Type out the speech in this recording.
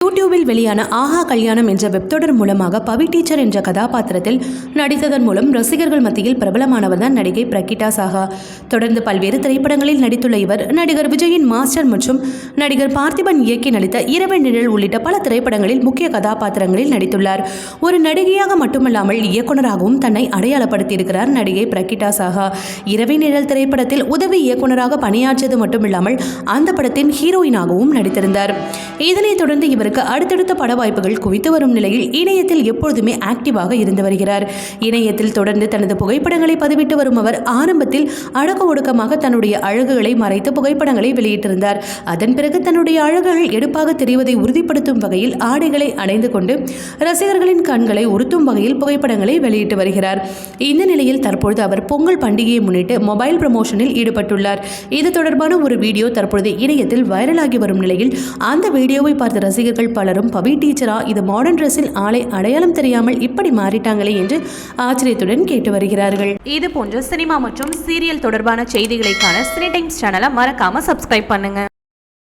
யூடியூபில் வெளியான ஆஹா கல்யாணம் என்ற வெப்தொடர் மூலமாக பவி டீச்சர் என்ற கதாபாத்திரத்தில் நடித்ததன் மூலம் ரசிகர்கள் மத்தியில் பிரபலமானவர் தான் நடிகை பிரகிதா சாஹா. தொடர்ந்து பல்வேறு திரைப்படங்களில் நடித்துள்ள இவர் நடிகர் விஜயின் மாஸ்டர் மற்றும் நடிகர் பார்த்திபன் இயக்கி நடித்த இரவு நிழல் உள்ளிட்ட பல திரைப்படங்களில் முக்கிய கதாபாத்திரங்களில் நடித்துள்ளார். ஒரு நடிகையாக மட்டுமல்லாமல் இயக்குநராகவும் தன்னை அடையாளப்படுத்தியிருக்கிறார் நடிகை பிரகிதா சாஹா. இரவு நிழல் திரைப்படத்தில் உதவி இயக்குநராக பணியாற்றியது மட்டுமில்லாமல் அந்த படத்தின் ஹீரோயினாகவும் நடித்திருந்தார். இதனைத் தொடர்ந்து இவருக்கு அடுத்தடுத்த பட வாய்ப்புகள் குவித்து வரும் நிலையில் இணையத்தில் எப்பொழுதுமே ஆக்டிவாக இருந்து வருகிறார். இணையத்தில் தொடர்ந்து தனது புகைப்படங்களை பதிவிட்டு வரும் அவர் ஆரம்பத்தில் அடக்க ஒடுக்கமாக தன்னுடைய அழகுகளை மறைத்து புகைப்படங்களை வெளியிட்டிருந்தார். அதன் பிறகு தன்னுடைய அழகுகள் எடுப்பாக தெரிவதை உறுதிப்படுத்தும் வகையில் ஆடைகளை அணிந்து கொண்டு ரசிகர்களின் கண்களை உறுத்தும் வகையில் புகைப்படங்களை வெளியிட்டு வருகிறார். இந்த நிலையில் தற்பொழுது அவர் பொங்கல் பண்டிகையை முன்னிட்டு மொபைல் ப்ரமோஷனில் ஈடுபட்டுள்ளார். இது தொடர்பான ஒரு வீடியோ தற்பொழுது இணையத்தில் வைரலாகி வரும் நிலையில் அந்த வீடியோவை பார்த்த ரசிகர்கள் பலரும் பவி டீச்சரா, இது மாடர்ன் டிரெஸ்ஸில் ஆளை அடையாளம் தெரியாமல் இப்படி மாறிட்டாங்களே என்று ஆச்சரியத்துடன் கேட்டு வருகிறார்கள். இது போன்ற சினிமா மற்றும் சீரியல் தொடர்பான செய்திகளை காண சினி டைம்ஸ் சேனலை மறக்காம சப்ஸ்கிரைப் பண்ணுங்க.